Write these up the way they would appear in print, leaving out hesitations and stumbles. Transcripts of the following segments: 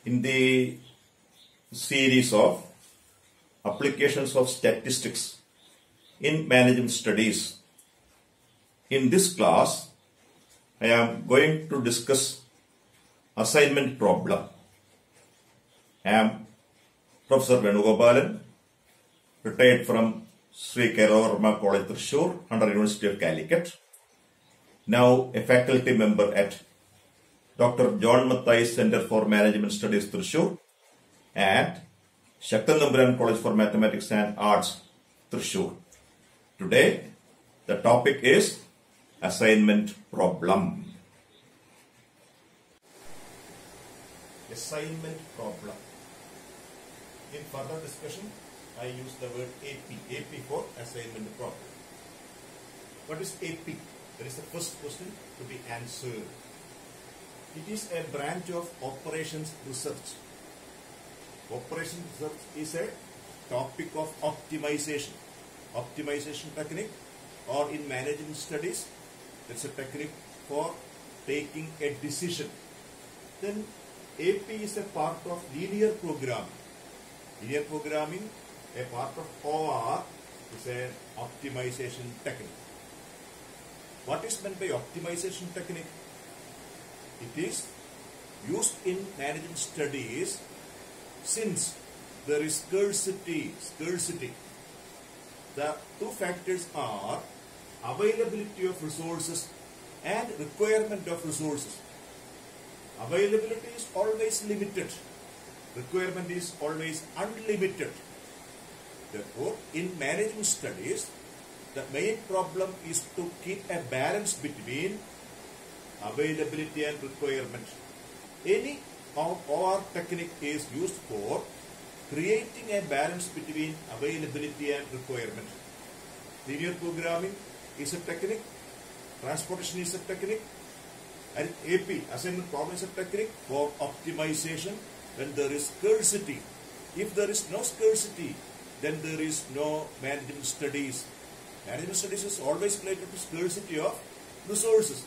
In the series of applications of statistics in management studies, in this class I am going to discuss assignment problem. I am Professor Venugopalan, retired from Sri Kerala College, Thrissur, under University of Calicut. Now a faculty member at Dr. John Matthias Center for Management Studies, Thrissur, and Shaktan Thampuran College for Mathematics and Arts, Thrissur. Today, the topic is assignment problem. Assignment problem. In further discussion, I use the word AP for assignment problem. What is AP? That is the first question to be answered. It is a branch of operations research. Operations research is a topic of optimization. Optimization technique, or in management studies, that's a technique for taking a decision. Then AP is a part of linear programming. Linear programming, a part of OR, is an optimization technique. What is meant by optimization technique? It is used in management studies since there is scarcity. The two factors are availability of resources and requirement of resources. Availability is always limited. Requirement is always unlimited. Therefore, in management studies, the main problem is to keep a balance between availability and requirement. Any OR technique is used for creating a balance between availability and requirement. Linear programming is a technique, transportation is a technique, and AP, assignment problem, is a technique for optimization when there is scarcity. If there is no scarcity, then there is no management studies. Management studies is always related to scarcity of resources.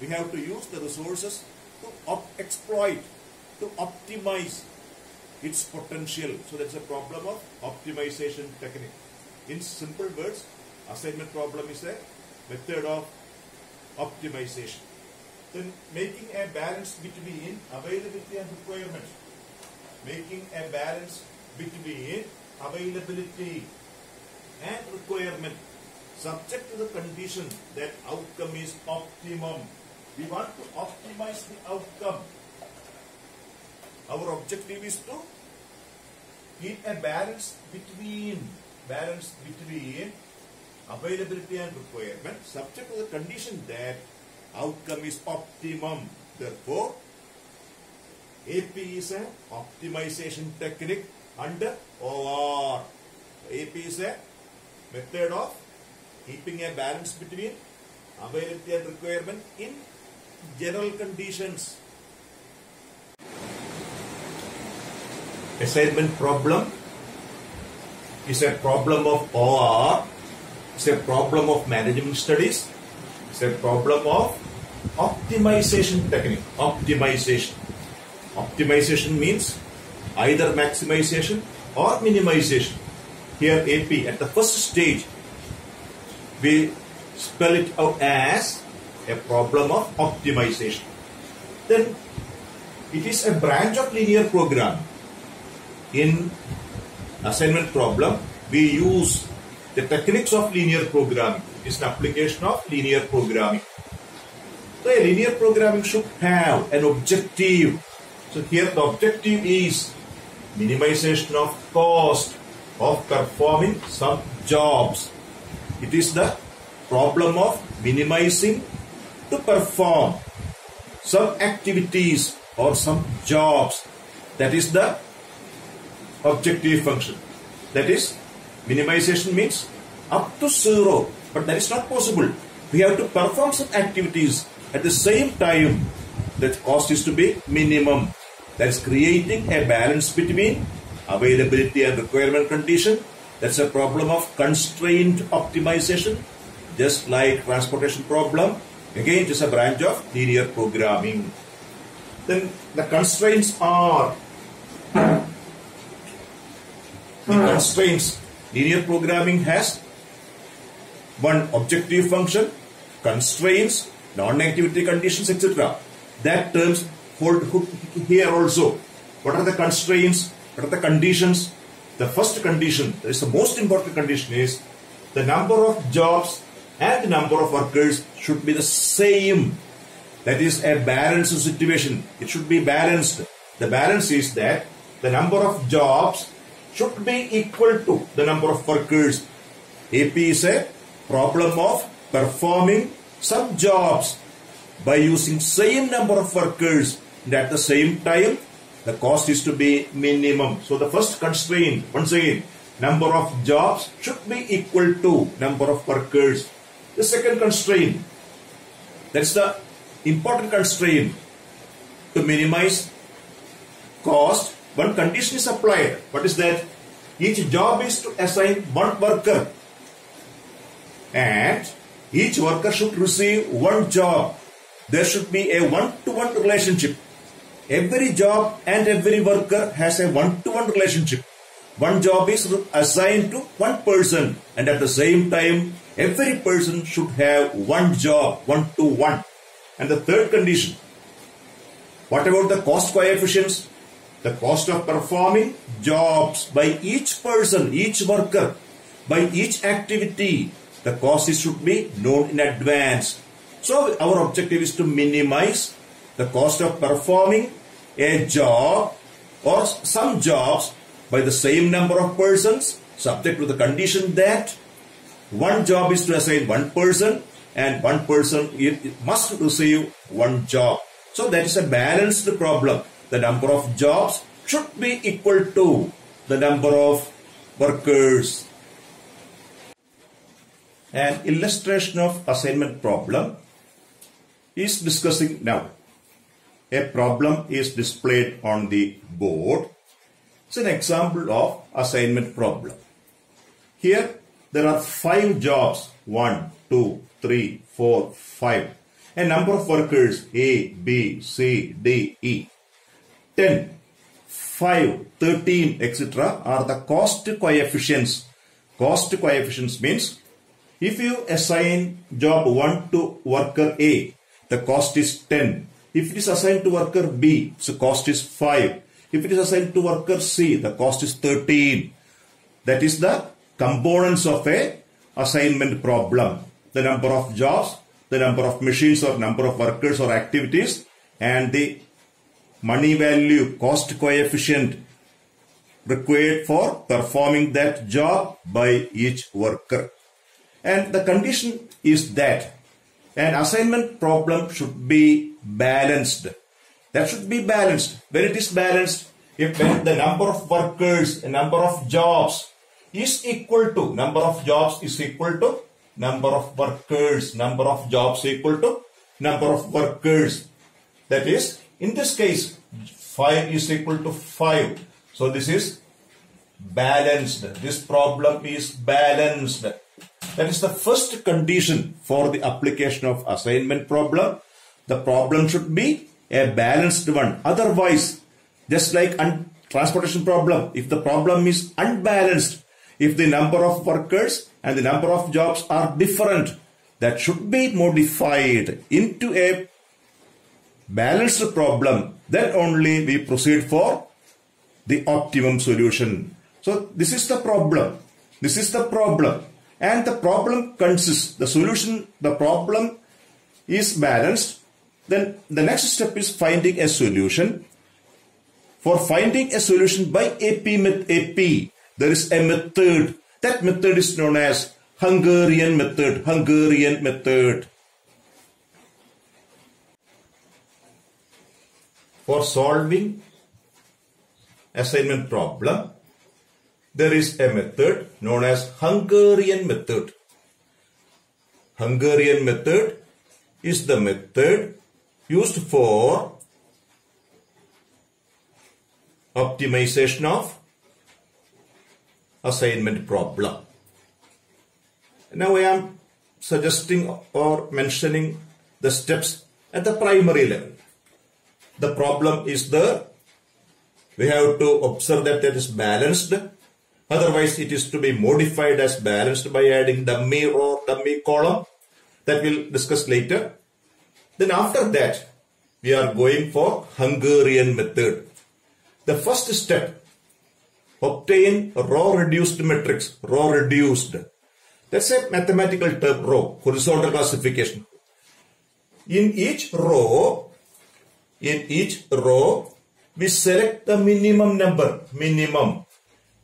We have to use the resources to exploit, to optimize its potential. So that's a problem of optimization technique. In simple words, assignment problem is a method of optimization. Then making a balance between availability and requirement. Making a balance between availability and requirement, subject to the condition that outcome is optimum. We want to optimize the outcome. Our objective is to keep a balance between availability and requirement, subject to the condition that outcome is optimum. Therefore, AP is an optimization technique under OR. AP is a method of keeping a balance between availability and requirement in general conditions. Assignment problem is a problem of OR, it's a problem of management studies, it's a problem of optimization technique. Optimization means either maximization or minimization. Here AP, at the first stage, we spell it out as a problem of optimization. Then it is a branch of linear programming. In assignment problem, we use the techniques of linear programming. It is an application of linear programming. So a linear programming should have an objective. So here the objective is minimization of cost of performing some jobs. It is the problem of minimizing to perform some activities or some jobs. That is the objective function. That is, minimization means up to zero, but that is not possible. We have to perform some activities at the same time. That cost is to be minimum. That is creating a balance between availability and requirement condition. That's a problem of constraint optimization. Just like transportation problem, again it is a branch of linear programming. Then the constraints are the constraints. Linear programming has one objective function, constraints, non-negativity conditions, etc. That terms hold here also. What are the constraints? What are the conditions? The first condition, that is the most important condition, is the number of jobs and the number of workers should be the same. That is a balanced situation. It should be balanced. The balance is that the number of jobs should be equal to the number of workers. AP is a problem of performing some jobs by using same number of workers, and at the same time the cost is to be minimum. So the first constraint, once again, number of jobs should be equal to number of workers. The second constraint, that's the important constraint to minimize cost. One condition is applied. What is that? Each job is to assign one worker, and each worker should receive one job. There should be a one-to-one relationship. Every job and every worker has a one-to-one relationship. One job is assigned to one person, and at the same time every person should have one job, one-to-one. And the third condition, what about the cost coefficients? The cost of performing jobs by each person, each worker, by each activity, the cost should be known in advance. So our objective is to minimize the cost of performing a job or some jobs by the same number of persons, subject to the condition that one job is to assign one person and one person must receive one job. So that is a balanced problem. The number of jobs should be equal to the number of workers. An illustration of assignment problem is discussing now. A problem is displayed on the board. It's an example of assignment problem. Here there are 5 jobs, 1, 2, 3, 4, 5. A number of workers A, B, C, D, E. 10, 5, 13, etc. are the cost coefficients. Cost coefficients means if you assign job 1 to worker A, the cost is 10. If it is assigned to worker B, so cost is 5. If it is assigned to worker C, the cost is 13. That is the components of a assignment problem. The number of jobs, the number of machines or number of workers or activities, and the money value, cost coefficient required for performing that job by each worker. And the condition is that an assignment problem should be balanced. That should be balanced. When it is balanced, if the number of workers, the number of jobs is equal to, number of jobs is equal to number of workers, number of jobs equal to number of workers. That is, in this case, 5 is equal to 5. So this is balanced. This problem is balanced. That is the first condition for the application of assignment problem. The problem should be a balanced one. Otherwise, just like transportation problem, if the problem is unbalanced, if the number of workers and the number of jobs are different, that should be modified into a balanced problem. Then only we proceed for the optimum solution. So this is the problem. This is the problem. And the problem consists, the solution, the problem is balanced. Then the next step is finding a solution. For finding a solution by AP, there is a method. That method is known as Hungarian method. Hungarian method. For solving assignment problem, there is a method known as Hungarian method. Hungarian method is the method used for optimization of assignment problem. Now I am suggesting or mentioning the steps at the primary level. The problem is there. We have to observe that it is balanced. Otherwise, it is to be modified as balanced by adding dummy row, dummy column. That we'll discuss later. Then after that, we are going for Hungarian method. The first step, obtain row reduced matrix, row reduced. That's a mathematical term, row, horizontal classification. In each row, we select the minimum number,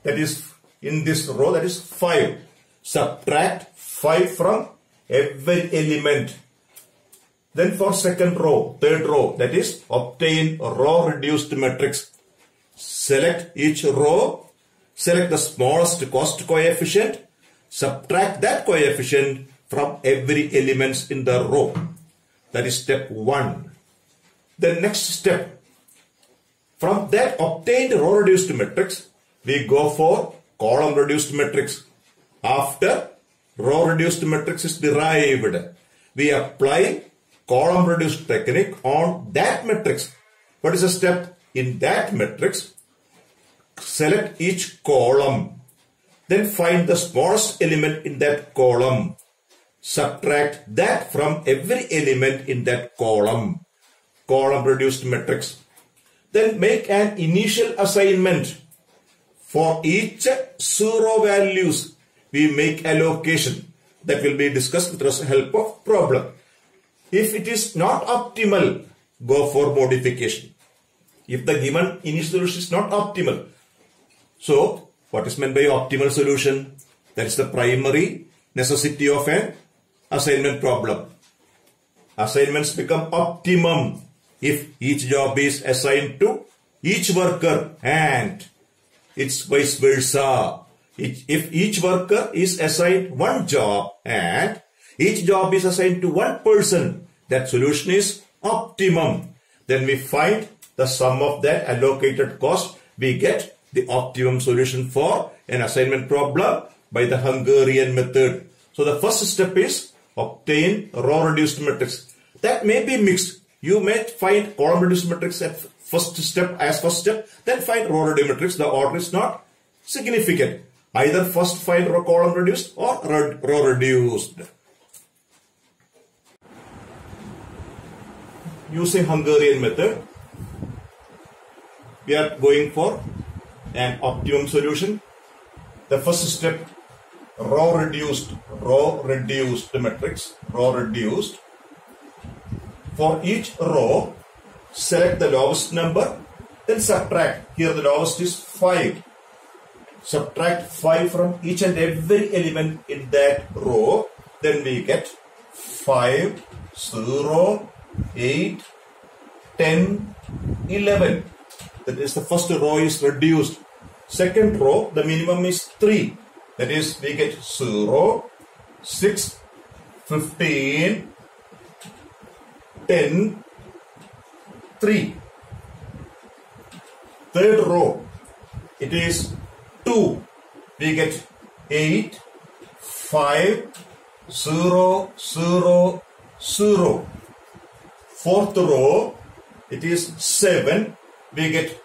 that is in this row, that is 5. Subtract 5 from every element. Then for second row, third row, that is obtain row reduced matrix. Select each row, select the smallest cost coefficient, subtract that coefficient from every element in the row. That is step 1. The next step, from that obtained row reduced matrix, we go for column reduced matrix. After row reduced matrix is derived, we apply column reduced technique on that matrix. What is the step? In that matrix, select each column, then find the smallest element in that column. Subtract that from every element in that column. Column reduced matrix. Then make an initial assignment. For each 0 values, we make allocation. That will be discussed with the help of problem. If it is not optimal, go for modification. If the given initial solution is not optimal. So, what is meant by optimal solution? That is the primary necessity of an assignment problem. Assignments become optimum if each job is assigned to each worker and it's vice versa. If each worker is assigned one job and each job is assigned to one person, that solution is optimum. Then we find the sum of that allocated cost. We get the optimum solution for an assignment problem by the Hungarian method. So the first step is obtain row reduced matrix. That may be mixed. You may find column reduced matrix as first step, then find row reduced matrix. The order is not significant. Either first find row column reduced or row reduced. Using Hungarian method, we are going for an optimum solution. The first step, row reduced matrix, row reduced. For each row, select the lowest number, then subtract. Here the lowest is 5. Subtract 5 from each and every element in that row. Then we get 5, 0, 8, 10, 11. That is the first row is reduced. Second row, the minimum is 3. That is, we get 0, 6, 15, 10, 3. Third row, it is 2. We get 8, 5, 0, 0, 0. Fourth row, it is 7. We get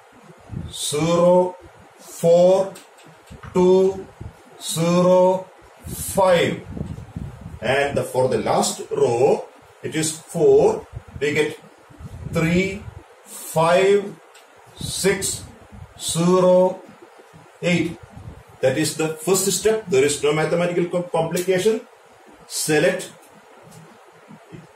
0, 4, 2, 0, 5. And for the last row, it is 4. We get 3, 5, 6, 0, 8. That is the first step. There is no mathematical complication. Select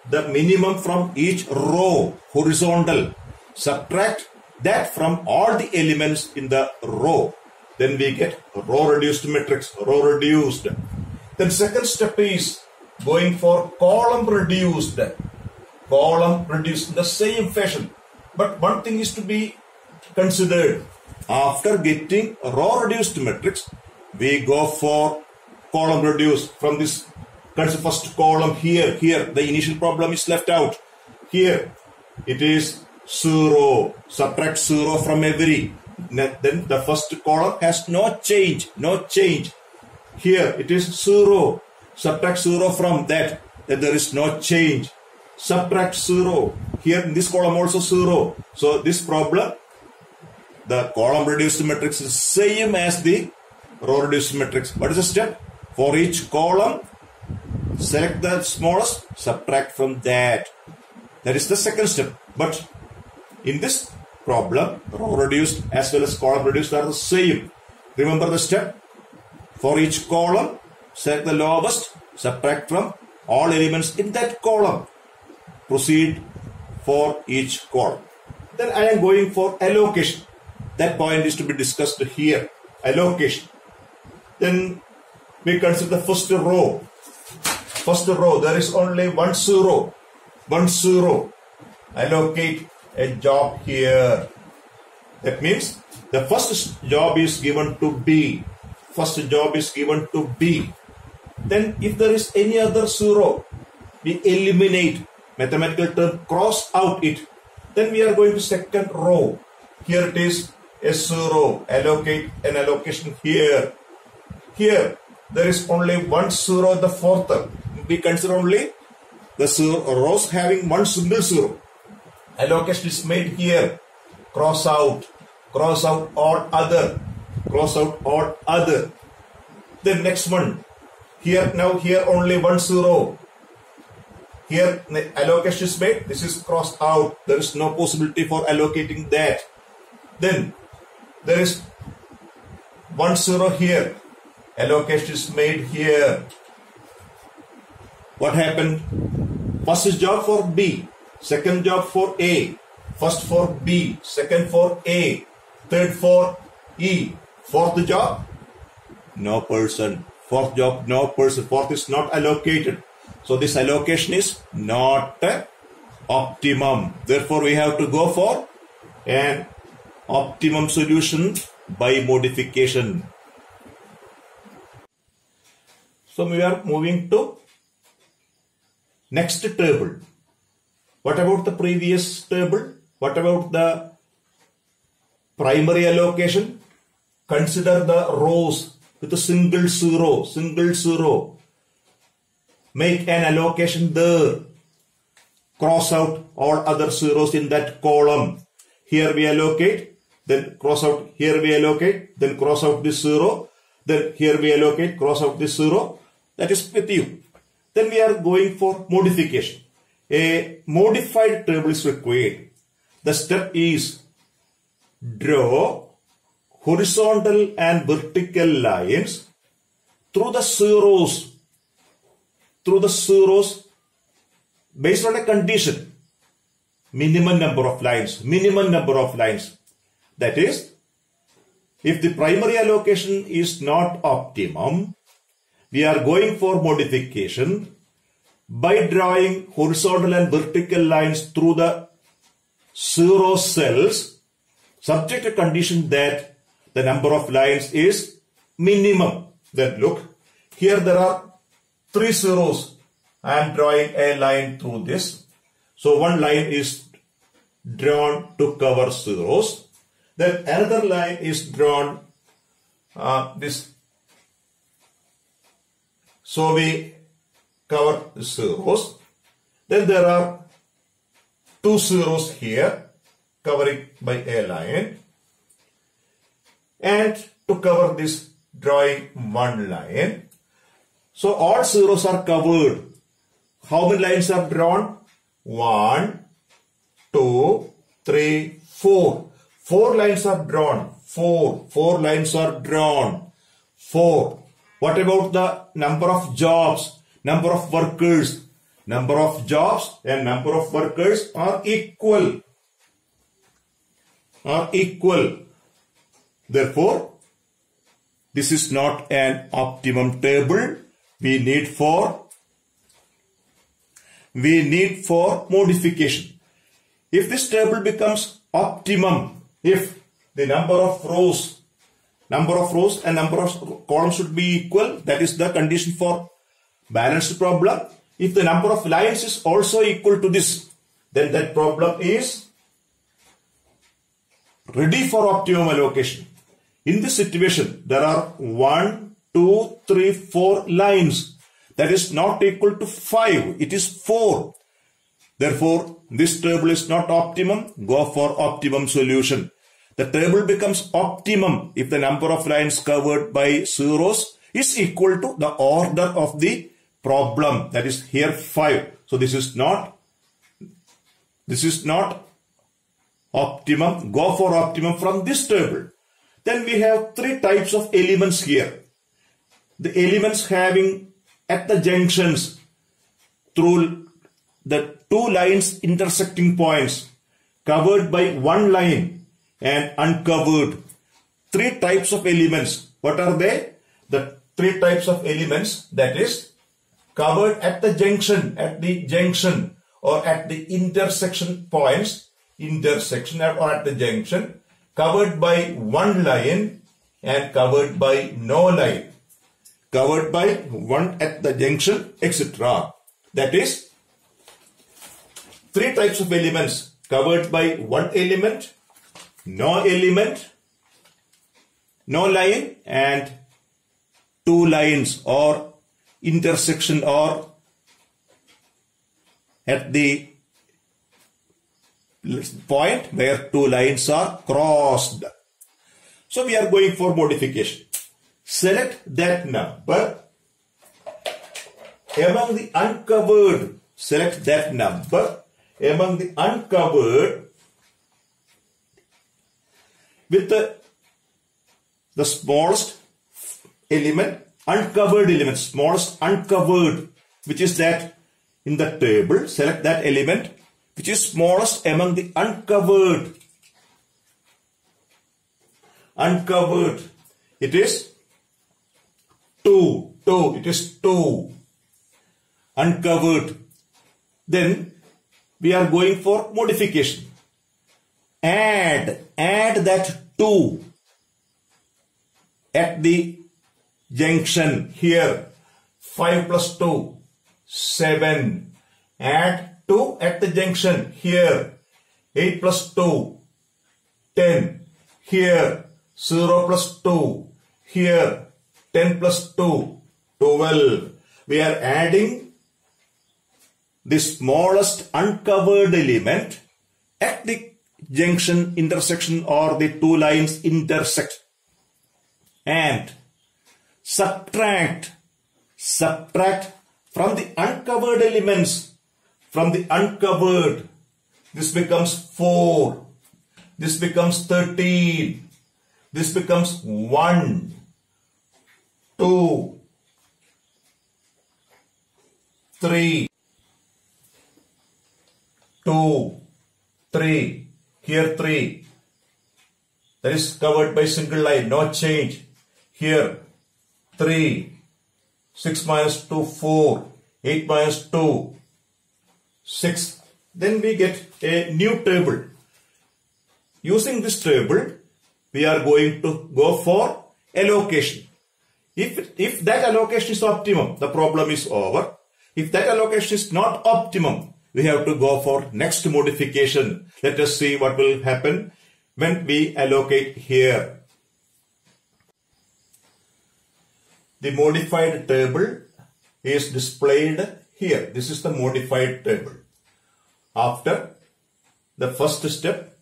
the minimum from each row, horizontal. Subtract that from all the elements in the row. Then we get row reduced matrix, row reduced. Then second step is going for column reduced. Column reduced in the same fashion. But one thing is to be considered. After getting row reduced matrix, we go for column reduced. From this first column here, the initial problem is left out. Here it is 0. Subtract 0 from every. Then the first column has no change. Here it is 0. Subtract 0 from that. Then there is no change. Subtract 0. Here in this column also 0. So this problem, the column reduced matrix is same as the row reduced matrix. What is the step? For each column, select the smallest, subtract from that. That is the second step. But in this problem, row reduced as well as column reduced are the same. Remember the step? For each column, select the lowest, subtract from all elements in that column. Proceed for each column. Then I am going for allocation. That point is to be discussed here. Allocation. Then we consider the first row. First row, there is only 1 0. 1 0. Allocate a job here. That means the first job is given to B. First job is given to B. Then if there is any other 0, we eliminate. Mathematical term, cross out it. Then we are going to second row. Here it is a 0. Allocate an allocation here. Here there is only 1 0 in the fourth. We consider only the rows having 1 single 0. Allocation is made here. Cross out. Cross out all other. Cross out all other. Then next one. Here now here only 1 0. Here the allocation is made. This is crossed out. There is no possibility for allocating that. Then there is 1 0 here. Allocation is made here. What happened? First job for B. Second job for A. First for B. Second for A. Third for E. Fourth job? No person. Fourth job, no person. Fourth is not allocated. So this allocation is not optimum. Therefore, we have to go for an optimum solution by modification. So we are moving to next table. What about the previous table? What about the primary allocation? Consider the rows with a single 0. Single 0. Make an allocation there. Cross out all other zeros in that column. Here we allocate, then cross out. Here we allocate, then cross out this 0. Then here we allocate, cross out this 0. That is with you. Then we are going for modification. A modified table is required. The step is draw horizontal and vertical lines through the zeros. Through the zeros based on a condition. Minimum number of lines. Minimum number of lines. That is, if the primary allocation is not optimum, we are going for modification by drawing horizontal and vertical lines through the 0 cells, subject to condition that the number of lines is minimum. Then look, here there are 3 zeros. I am drawing a line through this. So one line is drawn to cover zeros. Then another line is drawn this. So we cover the zeros. Then there are 2 zeros here covering by a line. And to cover this, drawing one line. So all zeros are covered. How many lines are drawn? 1, 2, 3, 4. 4 lines are drawn. 4 lines are drawn. 4. What about the number of jobs? Number of workers? Number of jobs and number of workers are equal. Therefore, this is not an optimum table. We need for modification. If this table becomes optimum, if the number of rows and number of columns should be equal, that is the condition for balanced problem. If the number of lines is also equal to this, then that problem is ready for optimum allocation. In this situation, there are 1, 2, 3, 4 lines. That is not equal to 5. It is 4. Therefore, this table is not optimum. Go for optimum solution. The table becomes optimum if the number of lines covered by zeros is equal to the order of the problem. That is here 5. So this is not optimum. Go for optimum from this table. Then we have 3 types of elements here. The elements having at the junctions through the 2 lines intersecting points covered by 1 line and uncovered. 3 types of elements. What are they? The 3 types of elements, that is covered at the junction or at the intersection points, or at the junction, covered by 1 line and covered by no line. Covered by 1 at the junction, etc. That is 3 types of elements: covered by 1 element, no line, and 2 lines, or intersection, or at the point where 2 lines are crossed. So we are going for modification. Select that number among the uncovered. Select that number among the uncovered with the smallest element, uncovered element, smallest uncovered, which is that in the table. Select that element which is smallest among the uncovered. Uncovered. It is 2. It is 2. Uncovered. Then we are going for modification. Add that 2 at the junction here. 5 plus 2, 7. Add 2 at the junction here. 8 plus 2, 10. Here 0 plus 2. Here 10 plus 2, 12. We are adding the smallest uncovered element at the junction, intersection, or the 2 lines intersect. And subtract from the uncovered elements. From the uncovered, this becomes 4. This becomes 13. This becomes 1, 2, 3, 2, 3. Here 3. That is covered by single line, no change. Here 3. 6 minus 2, 4. 8 minus 2, 6. Then we get a new table. Using this table, we are going to go for allocation. If that allocation is optimum, the problem is over. If that allocation is not optimum, we have to go for next modification. Let us see what will happen when we allocate here. The modified table is displayed here. This is the modified table. After the first step,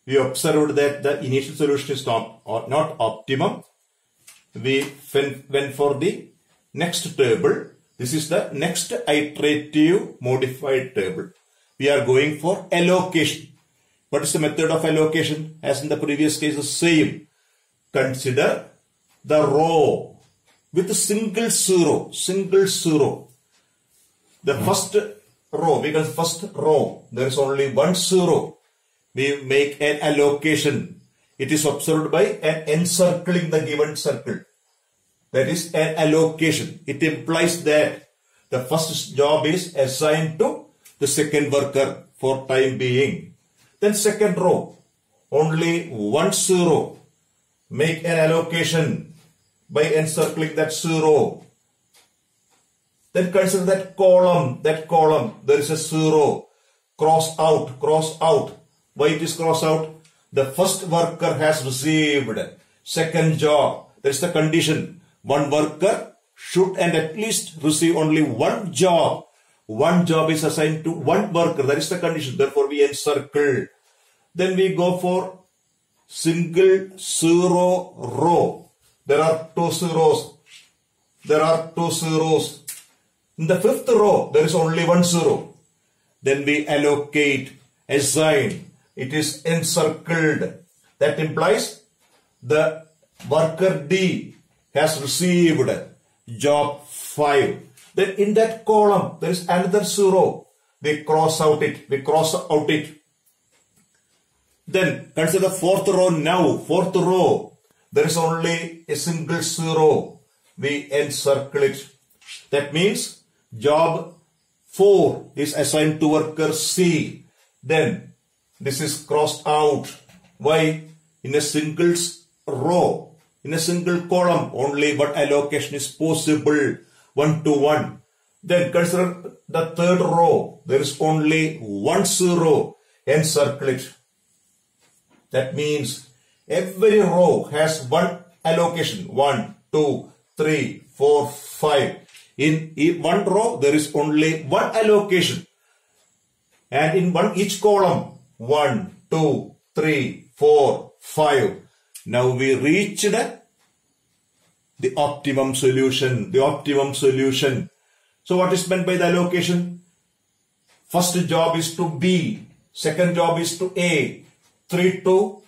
we observed that the initial solution is not optimum. We went for the next table. This is the next iterative modified table. We are going for allocation. What is the method of allocation? As in the previous case, the same. Consider the row with a single zero. The first row, because first row, there is only 1 0. We make an allocation. It is observed by an encircling the given circle. That is an allocation. It implies that the first job is assigned to the second worker for time being. Then second row, only 1 0. Make an allocation by encircling that 0. Then consider that column. There is a 0. Cross out. Why it is cross out? The first worker has received second job. That is the condition. One worker should and at least receive only 1 job. 1 job is assigned to 1 worker. That is the condition. Therefore, we encircle. Then we go for single zero row. There are two zeros. There are two zeros. In the fifth row, there is only one zero. Then we allocate, assign. It is encircled. That implies the worker D has received job 5. Then in that column, there is another zero. We cross out it. We cross out it. Then consider the fourth row now. Fourth row, there is only a single zero. We encircle it. That means job 4 is assigned to worker C. Then this is crossed out. Why? In a single row, in a single column, only one allocation is possible, 1 to 1. Then consider the third row. There is only one zero. Encircle it. That means every row has one allocation. 1, 2, 3, 4, 5. In one row, there is only one allocation. And in each column, 1, 2, 3, 4, 5. Now we reached the optimum solution. The optimum solution. So what is meant by the allocation? First job is to B. Second job is to A. 3 to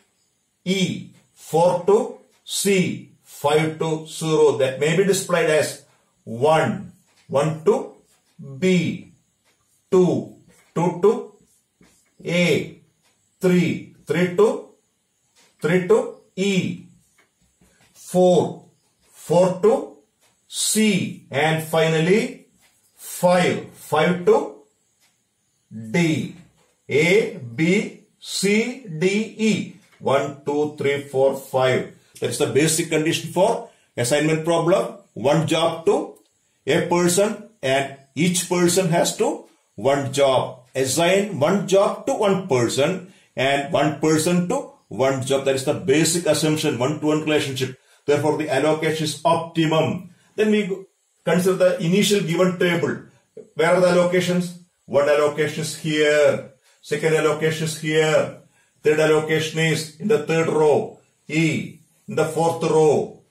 E. 4 to C. 5 to 0. That may be displayed as 1. 1 to B. 2. 2 to A. 3. 3 to E. 4. 4 to C. And finally 5 to D. A, B, C, D, E. 1, 2, 3, 4, 5. That's the basic condition for assignment problem. One job to a person and each person has to one job. Assign one job to one person and one person to one job. That is the basic assumption, one-to-one relationship. Therefore, the allocation is optimum. Then we consider the initial given table. Where are the allocations? One allocation is here. Second allocation is here. Third allocation is in the third row. E. In the fourth row.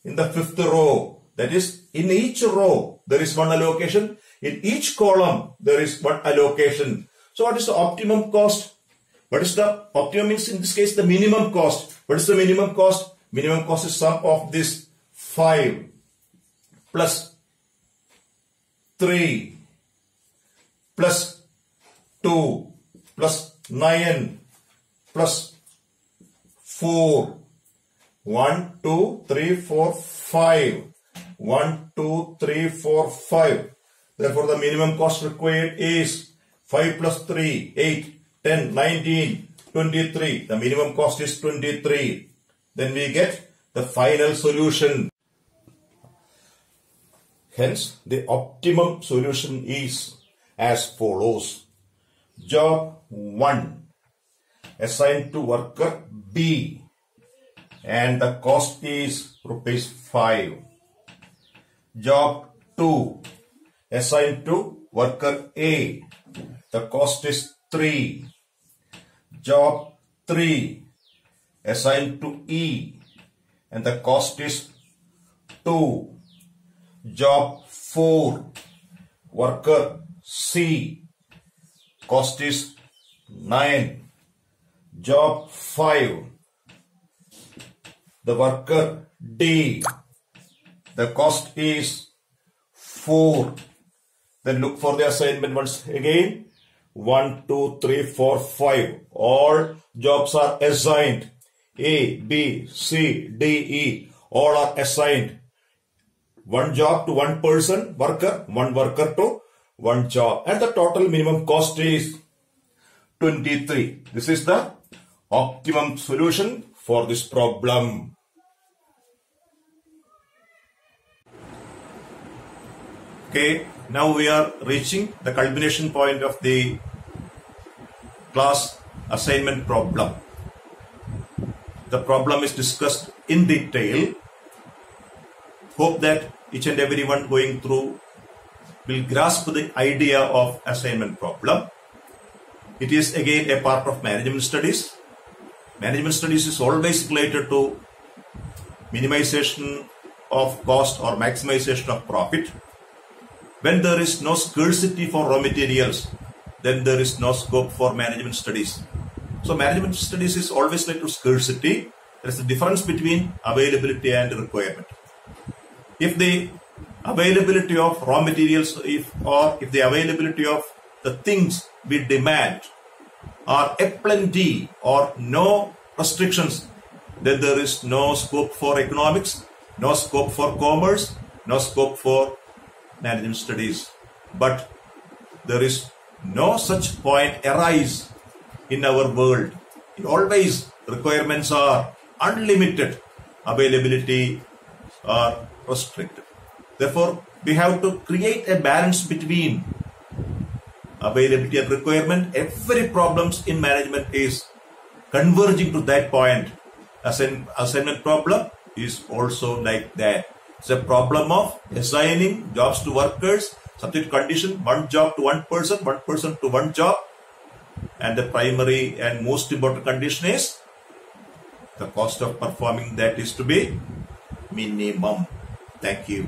In the fifth row. That is, in each row, there is one allocation. In each column, there is one allocation. So what is the optimum cost? What is the optimum means in this case the minimum cost. What is the minimum cost? Minimum cost is sum of this 5 plus 3 plus 2 plus 9 plus 4. 1, 2, 3, 4, 5. 1, 2, 3, 4, 5. Therefore, the minimum cost required is 5 plus 3, 8, 10, 19, 23. The minimum cost is 23. Then we get the final solution. Hence, the optimum solution is as follows. Job 1 assigned to worker B and the cost is ₹5. Job 2 assigned to worker A. The cost is 3. Job 3 assigned to E and the cost is 2. Job 4 worker C. Cost is 9. Job 5 the worker D. The cost is 4. Then look for the assignment once again. 1, 2, 3, 4, 5. All jobs are assigned. A, B, C, D, E. All are assigned. One job to one person, worker. One worker to one job. And the total minimum cost is 23. This is the optimum solution for this problem. Okay, now we are reaching the culmination point of the class assignment problem. The problem is discussed in detail. Hope that each and everyone going through will grasp the idea of assignment problem. It is again a part of management studies. Management studies is always related to minimization of cost or maximization of profit. When there is no scarcity for raw materials, then there is no scope for management studies. So management studies is always related to scarcity. There is a difference between availability and requirement. If the availability of raw materials, if the availability of the things we demand are aplenty or no restrictions, then there is no scope for economics, no scope for commerce, no scope for management studies. But there is no such point arise in our world. It always requirements are unlimited, availability are restricted. Therefore, we have to create a balance between availability and requirement. Every problems in management is converging to that point. Assignment problem is also like that. It's a problem of assigning jobs to workers, subject condition, one job to one person to one job. And the primary and most important condition is the cost of performing that is to be minimum. Thank you.